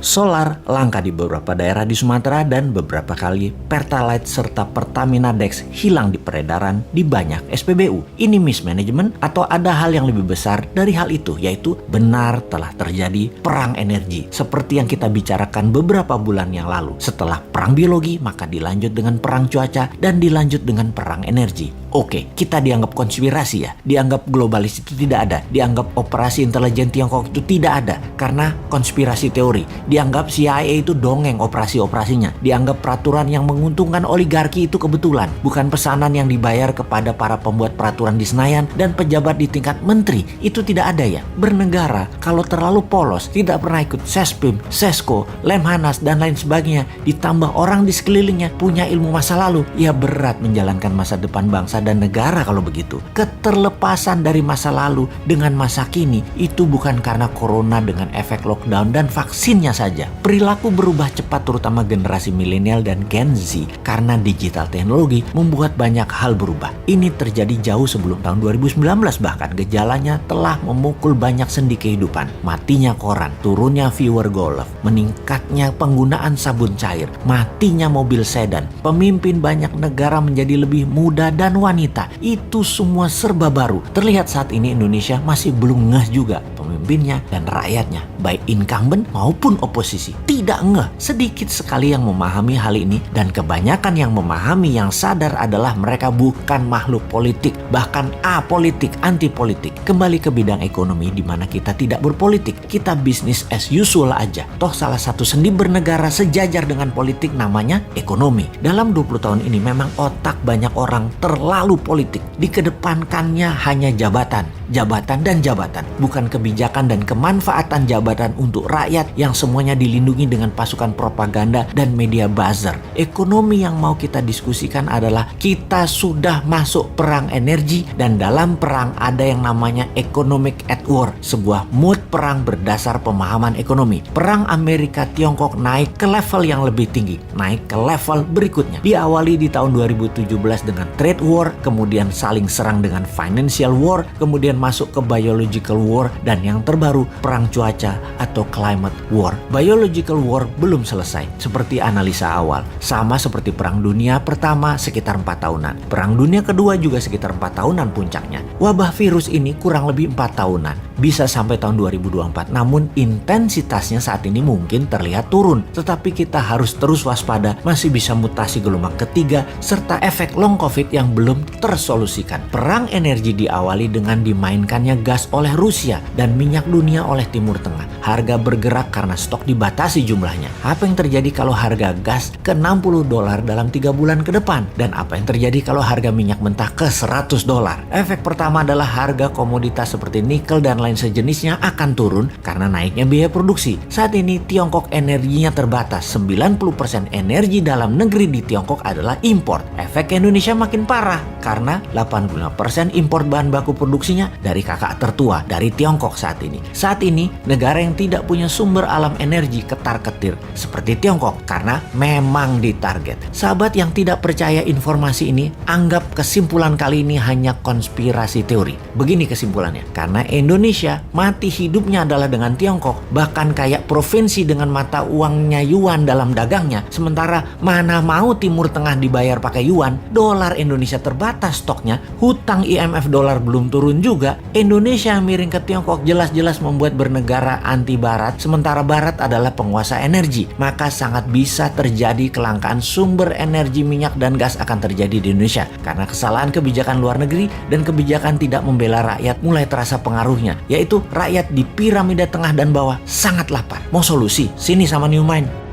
Solar langka di beberapa daerah di Sumatera dan beberapa kali Pertalite serta Pertamina Dex hilang di peredaran di banyak SPBU. Ini mismanagement atau ada hal yang lebih besar dari hal itu, yaitu benar telah terjadi perang energi. Seperti yang kita bicarakan beberapa bulan yang lalu. Setelah perang biologi, maka dilanjut dengan perang cuaca dan dilanjut dengan perang energi. Oke, kita dianggap konspirasi ya, dianggap globalis itu tidak ada, dianggap operasi intelijen Tiongkok itu tidak ada karena konspirasi teori, dianggap CIA itu dongeng operasi-operasinya, dianggap peraturan yang menguntungkan oligarki itu kebetulan, bukan pesanan yang dibayar kepada para pembuat peraturan di Senayan dan pejabat di tingkat menteri, itu tidak ada ya. Bernegara kalau terlalu polos, tidak pernah ikut Sespim, Sesko, Lemhanas dan lain sebagainya, ditambah orang di sekelilingnya punya ilmu masa lalu, ya berat menjalankan masa depan bangsa dan negara kalau begitu. Keterlepasan dari masa lalu dengan masa kini itu bukan karena corona dengan efek lockdown dan vaksinnya saja. Perilaku berubah cepat terutama generasi milenial dan Gen Z karena digital teknologi membuat banyak hal berubah. Ini terjadi jauh sebelum tahun 2019, bahkan gejalanya telah memukul banyak sendi kehidupan. Matinya koran, turunnya viewer golf, meningkatnya penggunaan sabun cair, matinya mobil sedan, pemimpin banyak negara menjadi lebih muda dan wanita. Itu semua serba baru. Terlihat saat ini Indonesia masih belum ngeh juga. Pemimpinnya dan rakyatnya, baik incumbent maupun oposisi, tidak ngeh. Sedikit sekali yang memahami hal ini, dan kebanyakan yang memahami yang sadar adalah mereka bukan makhluk politik, bahkan apolitik, anti politik. Kembali ke bidang ekonomi di mana kita tidak berpolitik, kita bisnis as usual aja. Toh salah satu sendi bernegara sejajar dengan politik namanya ekonomi. Dalam 20 tahun ini memang otak banyak orang terlalu politik. Dikedepankannya hanya jabatan, jabatan dan jabatan, bukan kebijakan dan kemanfaatan jabatan untuk rakyat yang semuanya dilindungi dengan pasukan propaganda dan media buzzer. Ekonomi yang mau kita diskusikan adalah kita sudah masuk perang energi, dan dalam perang ada yang namanya economic at war, sebuah mood perang berdasar pemahaman ekonomi. Perang Amerika Tiongkok naik ke level yang lebih tinggi, naik ke level berikutnya. Diawali di tahun 2017 dengan trade war, kemudian saling serang dengan financial war, kemudian masuk ke biological war, dan yang terbaru perang cuaca atau climate war. Biological war belum selesai seperti analisa awal, sama seperti perang dunia pertama sekitar 4 tahunan, perang dunia kedua juga sekitar 4 tahunan puncaknya. Wabah virus ini kurang lebih 4 tahunan, bisa sampai tahun 2024, namun intensitasnya saat ini mungkin terlihat turun, tetapi kita harus terus waspada, masih bisa mutasi gelombang ketiga serta efek long covid yang belum tersolusikan. Perang energi diawali dengan dimainkannya gas oleh Rusia dan minyak dunia oleh Timur Tengah. Harga bergerak karena stok dibatasi jumlahnya. Apa yang terjadi kalau harga gas ke $60 dalam 3 bulan ke depan? Dan apa yang terjadi kalau harga minyak mentah ke $100? Efek pertama adalah harga komoditas seperti nikel dan lain sejenisnya akan turun karena naiknya biaya produksi. Saat ini Tiongkok energinya terbatas. 90% energi dalam negeri di Tiongkok adalah impor. Efek Indonesia makin parah karena 85% impor bahan baku produksinya dari kakak tertua, dari Tiongkok saat ini. Saat ini negara yang tidak punya sumber alam energi ketar-ketir seperti Tiongkok karena memang ditarget. Sahabat yang tidak percaya informasi ini, anggap kesimpulan kali ini hanya konspirasi teori. Begini kesimpulannya, karena Indonesia mati hidupnya adalah dengan Tiongkok, bahkan kayak provinsi dengan mata uangnya yuan dalam dagangnya, sementara mana mau Timur Tengah dibayar pakai yuan, dolar Indonesia terbatas stoknya, hutang IMF dolar belum turun juga, Indonesia miring ke Tiongkok jelas-jelas membuat bernegara anti Barat, sementara Barat adalah penguasa energi. Maka sangat bisa terjadi kelangkaan sumber energi minyak dan gas akan terjadi di Indonesia karena kesalahan kebijakan luar negeri dan kebijakan tidak membela rakyat mulai terasa pengaruhnya, yaitu rakyat di piramida tengah dan bawah sangat lapar. Mau solusi? Sini sama New Mind.